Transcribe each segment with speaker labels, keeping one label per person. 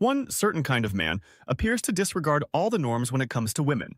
Speaker 1: One certain kind of man appears to disregard all the norms when it comes to women.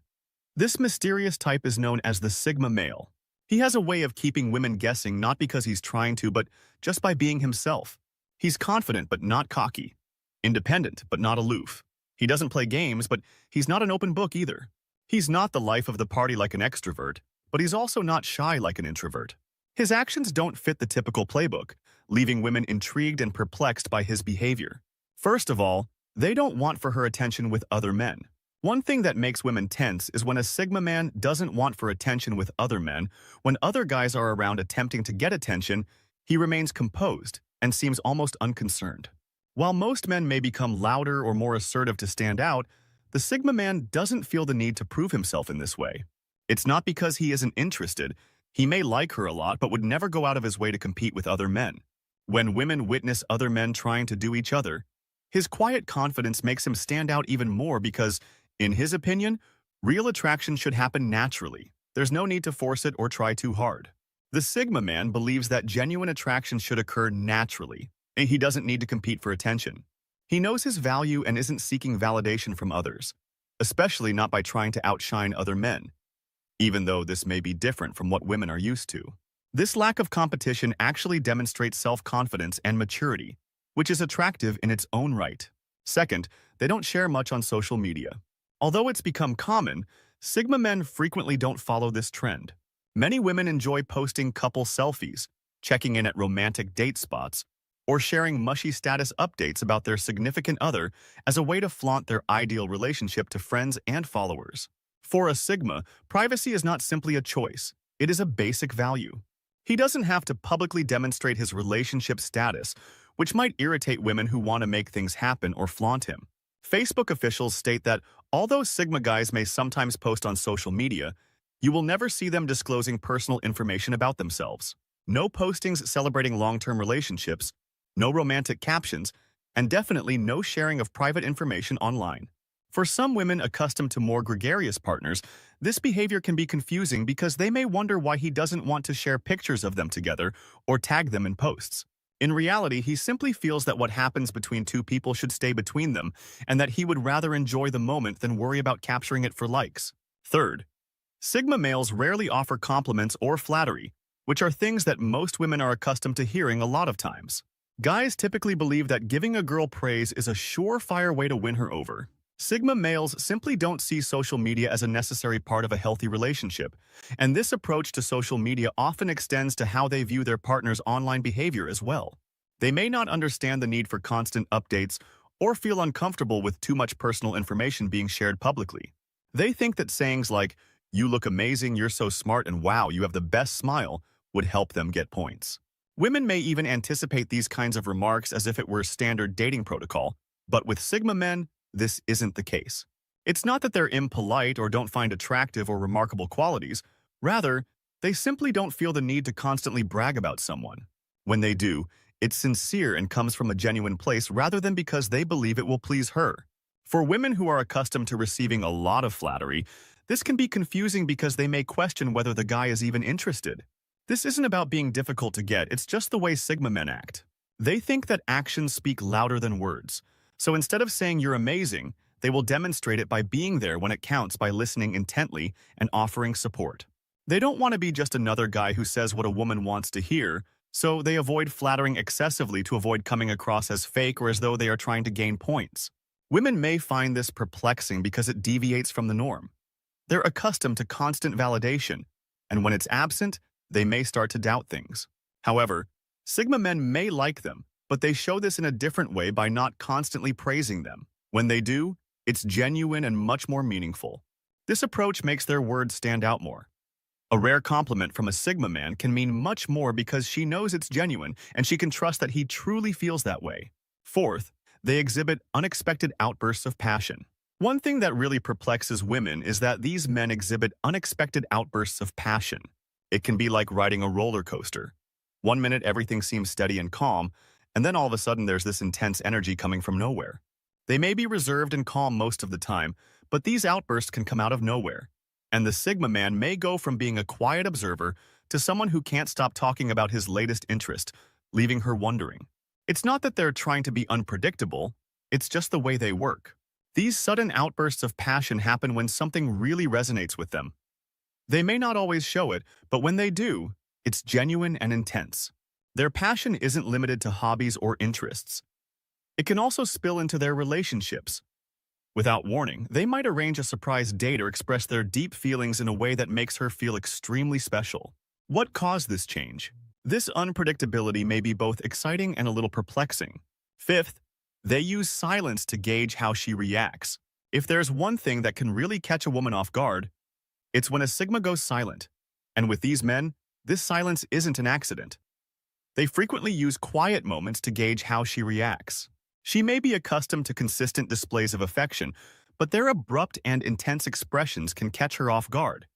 Speaker 1: This mysterious type is known as the Sigma male. He has a way of keeping women guessing not because he's trying to, but just by being himself. He's confident but not cocky, independent but not aloof. He doesn't play games, but he's not an open book either. He's not the life of the party like an extrovert, but he's also not shy like an introvert. His actions don't fit the typical playbook, leaving women intrigued and perplexed by his behavior. First of all, they don't want for her attention with other men. One thing that makes women tense is when a Sigma man doesn't want for attention with other men. When other guys are around attempting to get attention, he remains composed and seems almost unconcerned. While most men may become louder or more assertive to stand out, the Sigma man doesn't feel the need to prove himself in this way. It's not because he isn't interested. He may like her a lot, but would never go out of his way to compete with other men. When women witness other men trying to do each other, his quiet confidence makes him stand out even more because, in his opinion, real attraction should happen naturally. There's no need to force it or try too hard. The Sigma man believes that genuine attraction should occur naturally, and he doesn't need to compete for attention. He knows his value and isn't seeking validation from others, especially not by trying to outshine other men, even though this may be different from what women are used to. This lack of competition actually demonstrates self-confidence and maturity, which is attractive in its own right. Second, they don't share much on social media. Although it's become common, Sigma men frequently don't follow this trend. Many women enjoy posting couple selfies, checking in at romantic date spots, or sharing mushy status updates about their significant other as a way to flaunt their ideal relationship to friends and followers. For a Sigma, privacy is not simply a choice, it is a basic value. He doesn't have to publicly demonstrate his relationship status, which might irritate women who want to make things happen or flaunt him. Facebook officials state that although Sigma guys may sometimes post on social media, you will never see them disclosing personal information about themselves. No postings celebrating long-term relationships, no romantic captions, and definitely no sharing of private information online. For some women accustomed to more gregarious partners, this behavior can be confusing because they may wonder why he doesn't want to share pictures of them together or tag them in posts. In reality, he simply feels that what happens between two people should stay between them and that he would rather enjoy the moment than worry about capturing it for likes. Third, Sigma males rarely offer compliments or flattery, which are things that most women are accustomed to hearing a lot of times. Guys typically believe that giving a girl praise is a surefire way to win her over. Sigma males simply don't see social media as a necessary part of a healthy relationship, and this approach to social media often extends to how they view their partner's online behavior as well. They may not understand the need for constant updates or feel uncomfortable with too much personal information being shared publicly. They think that sayings like, "You look amazing, you're so smart, and wow, you have the best smile," would help them get points. Women may even anticipate these kinds of remarks as if it were standard dating protocol, but with Sigma men, this isn't the case. It's not that they're impolite or don't find attractive or remarkable qualities. Rather, they simply don't feel the need to constantly brag about someone. When they do, it's sincere and comes from a genuine place rather than because they believe it will please her. For women who are accustomed to receiving a lot of flattery, this can be confusing because they may question whether the guy is even interested. This isn't about being difficult to get, it's just the way Sigma men act. They think that actions speak louder than words. So instead of saying you're amazing, they will demonstrate it by being there when it counts, by listening intently and offering support. They don't want to be just another guy who says what a woman wants to hear, so they avoid flattering excessively to avoid coming across as fake or as though they are trying to gain points. Women may find this perplexing because it deviates from the norm. They're accustomed to constant validation, and when it's absent, they may start to doubt things. However, Sigma men may like them, but they show this in a different way by not constantly praising them. When they do, it's genuine and much more meaningful. This approach makes their words stand out more. A rare compliment from a Sigma man can mean much more because she knows it's genuine and she can trust that he truly feels that way. Fourth, they exhibit unexpected outbursts of passion. One thing that really perplexes women is that these men exhibit unexpected outbursts of passion. It can be like riding a roller coaster. One minute everything seems steady and calm, and then all of a sudden there's this intense energy coming from nowhere. They may be reserved and calm most of the time, but these outbursts can come out of nowhere. And the Sigma man may go from being a quiet observer to someone who can't stop talking about his latest interest, leaving her wondering. It's not that they're trying to be unpredictable, it's just the way they work. These sudden outbursts of passion happen when something really resonates with them. They may not always show it, but when they do, it's genuine and intense. Their passion isn't limited to hobbies or interests. It can also spill into their relationships. Without warning, they might arrange a surprise date or express their deep feelings in a way that makes her feel extremely special. What caused this change? This unpredictability may be both exciting and a little perplexing. Fifth, they use silence to gauge how she reacts. If there's one thing that can really catch a woman off guard, it's when a Sigma goes silent. And with these men, this silence isn't an accident. They frequently use quiet moments to gauge how she reacts. She may be accustomed to consistent displays of affection, but their abrupt and intense expressions can catch her off guard,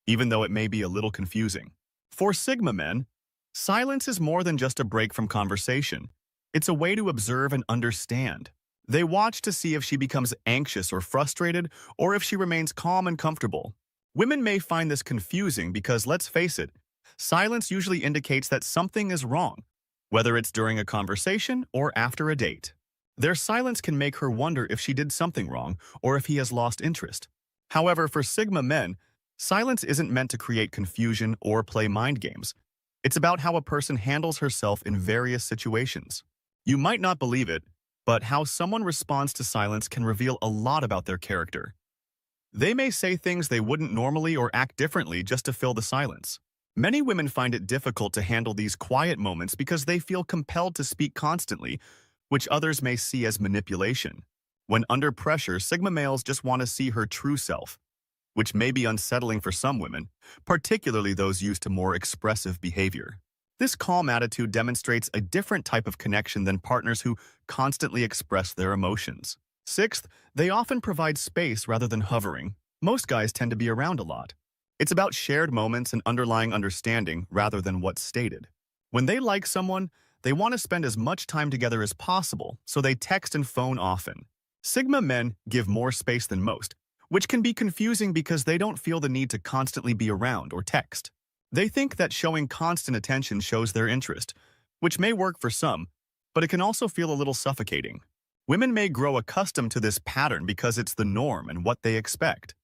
Speaker 1: even though it may be a little confusing. For Sigma men, silence is more than just a break from conversation. It's a way to observe and understand. They watch to see if she becomes anxious or frustrated, or if she remains calm and comfortable. Women may find this confusing because, let's face it, silence usually indicates that something is wrong, whether it's during a conversation or after a date. Their silence can make her wonder if she did something wrong or if he has lost interest. However, for Sigma men, silence isn't meant to create confusion or play mind games. It's about how a person handles herself in various situations. You might not believe it, but how someone responds to silence can reveal a lot about their character. They may say things they wouldn't normally or act differently just to fill the silence. Many women find it difficult to handle these quiet moments because they feel compelled to speak constantly, which others may see as manipulation. When under pressure, Sigma males just want to see her true self, which may be unsettling for some women, particularly those used to more expressive behavior. This calm attitude demonstrates a different type of connection than partners who constantly express their emotions. Sixth, they often provide space rather than hovering. Most guys tend to be around a lot. It's about shared moments and underlying understanding rather than what's stated. When they like someone, they want to spend as much time together as possible, so they text and phone often. Sigma men give more space than most, which can be confusing because they don't feel the need to constantly be around or text. They think that showing constant attention shows their interest, which may work for some, but it can also feel a little suffocating. Women may grow accustomed to this pattern because it's the norm and what they expect.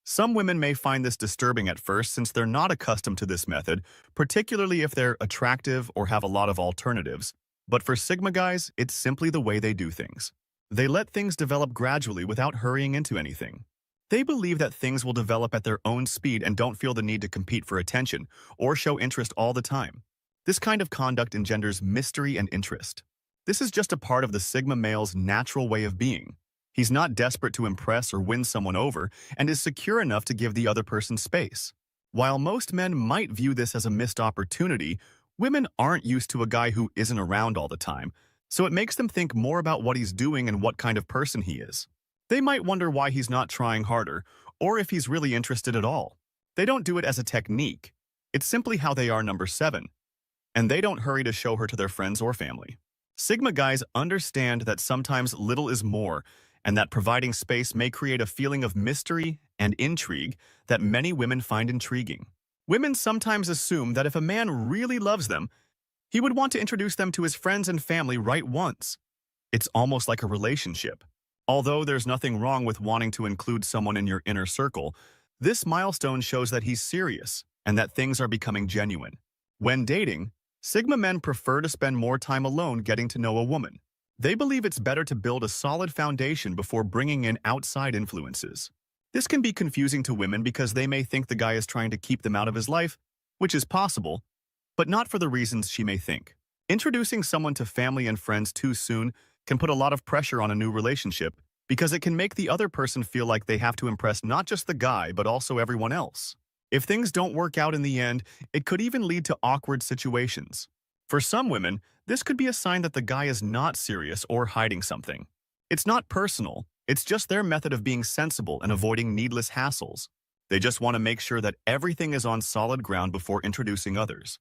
Speaker 1: Some women may find this disturbing at first since they're not accustomed to this method, particularly if they're attractive or have a lot of alternatives. But for Sigma guys, it's simply the way they do things. They let things develop gradually without hurrying into anything. They believe that things will develop at their own speed and don't feel the need to compete for attention or show interest all the time. This kind of conduct engenders mystery and interest. This is just a part of the Sigma male's natural way of being. He's not desperate to impress or win someone over and is secure enough to give the other person space. While most men might view this as a missed opportunity, women aren't used to a guy who isn't around all the time, so it makes them think more about what he's doing and what kind of person he is. They might wonder why he's not trying harder, or if he's really interested at all. They don't do it as a technique. It's simply how they are. Number 7. And they don't hurry to show her to their friends or family. Sigma guys understand that sometimes little is more, and that providing space may create a feeling of mystery and intrigue that many women find intriguing. Women sometimes assume that if a man really loves them, he would want to introduce them to his friends and family right once. It's almost like a relationship. Although there's nothing wrong with wanting to include someone in your inner circle, this milestone shows that he's serious and that things are becoming genuine. When dating, Sigma men prefer to spend more time alone getting to know a woman. They believe it's better to build a solid foundation before bringing in outside influences. This can be confusing to women because they may think the guy is trying to keep them out of his life, which is possible, but not for the reasons she may think. Introducing someone to family and friends too soon can put a lot of pressure on a new relationship because it can make the other person feel like they have to impress not just the guy but also everyone else. If things don't work out in the end, it could even lead to awkward situations. For some women, this could be a sign that the guy is not serious or hiding something. It's not personal, it's just their method of being sensible and avoiding needless hassles. They just want to make sure that everything is on solid ground before introducing others.